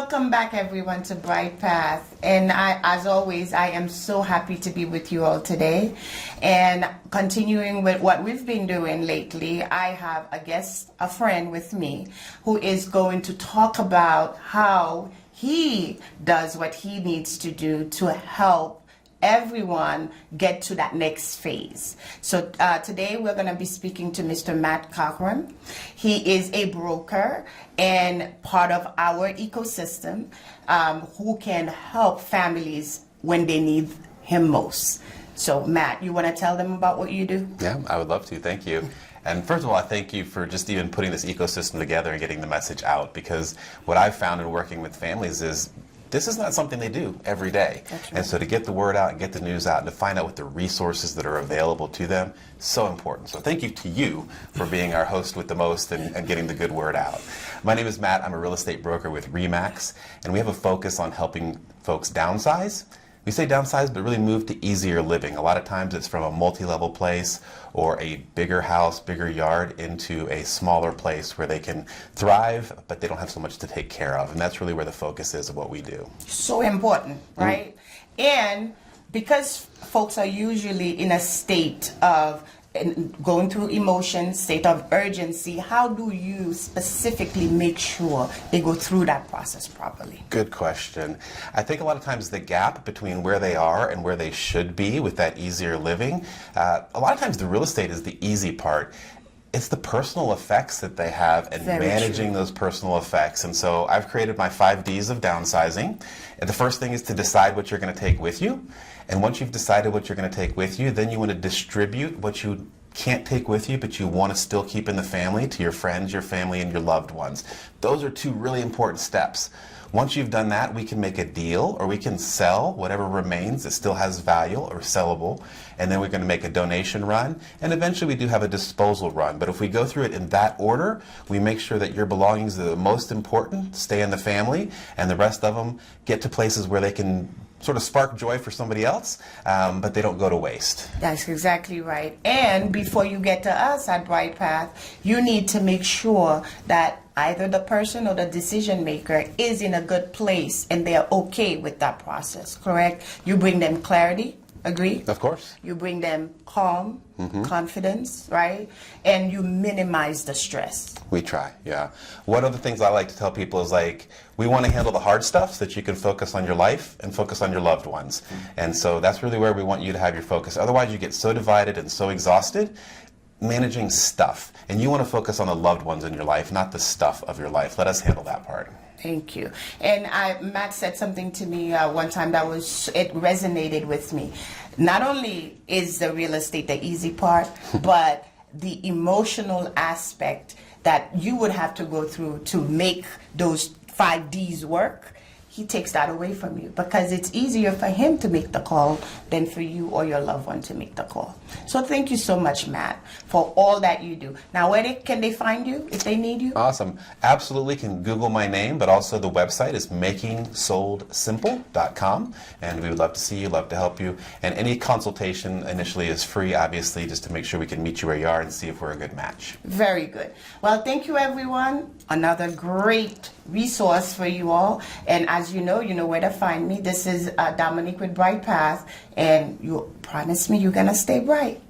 Welcome back, everyone, to Bright Path. And as always, I am so happy to be with you all today. And continuing with what we've been doing lately, I have a friend with me, who is going to talk about how he does what he needs to do to help everyone get to that next phase. So today we're going to be speaking to Mr. Matt Cochran. He is a broker and part of our ecosystem who can help families when they need him most. So Matt, you want to tell them about what you do? Yeah, I would love to. Thank you. And first of all, I thank you for just even putting this ecosystem together and getting the message out, because what I've found in working with families is this is not something they do every day. That's right. And so to get the word out and get the news out and to find out what the resources that are available to them, so important. So thank you to you for being our host with the most and getting the good word out. My name is Matt. I'm a real estate broker with RE/MAX, and we have a focus on helping folks downsize. We say downsize, but really move to easier living. A lot of times it's from a multi-level place or a bigger house, bigger yard into a smaller place where they can thrive, but they don't have so much to take care of. And that's really where the focus is of what we do. So important, right? And because folks are usually in a state of going through emotions, state of urgency, how do you specifically make sure they go through that process properly? Good question. I think a lot of times the gap between where they are and where they should be with that easier living, a lot of times the real estate is the easy part. It's the personal effects that they have and Very managing true. those personal effects. And so I've created my 5 Ds of downsizing. And the first thing is to decide what you're going to take with you. And once you've decided what you're going to take with you, then you want to distribute what you can't take with you, but you want to still keep in the family to your friends, your family, and your loved ones. Those are 2 really important steps. Once you've done that, we can make a deal, or we can sell whatever remains that still has value or sellable, and then we're going to make a donation run, and eventually we do have a disposal run. But if we go through it in that order, we make sure that your belongings are the most important, stay in the family, and the rest of them get to places where they can sort of spark joy for somebody else, but they don't go to waste. That's exactly right. And before you get to us at Bright Path, you need to make sure that either the person or the decision maker is in a good place and they're okay with that process, correct? You bring them clarity, agree? Of course. You bring them calm, confidence, right? And you minimize the stress. We try, yeah. One of the things I like to tell people is, like, we want to handle the hard stuff so that you can focus on your life and focus on your loved ones. And so that's really where we want you to have your focus. Otherwise you get so divided and so exhausted managing stuff. And you want to focus on the loved ones in your life, not the stuff of your life. Let us handle that part. Thank you. And Matt said something to me one time that it resonated with me. Not only is the real estate the easy part, but the emotional aspect that you would have to go through to make those 5 Ds work, he takes that away from you, because it's easier for him to make the call than for you or your loved one to make the call. So thank you so much, Matt, for all that you do. Now, can they find you if they need you? Awesome. Absolutely. Can Google my name, but also the website is makingsoldsimple.com. And we would love to see you, love to help you. And any consultation initially is free, obviously, just to make sure we can meet you where you are and see if we're a good match. Very good. Well, thank you, everyone. Another great resource for you all. And as you know where to find me. This is Dominique with Bright Path, and you promise me you're going to stay bright.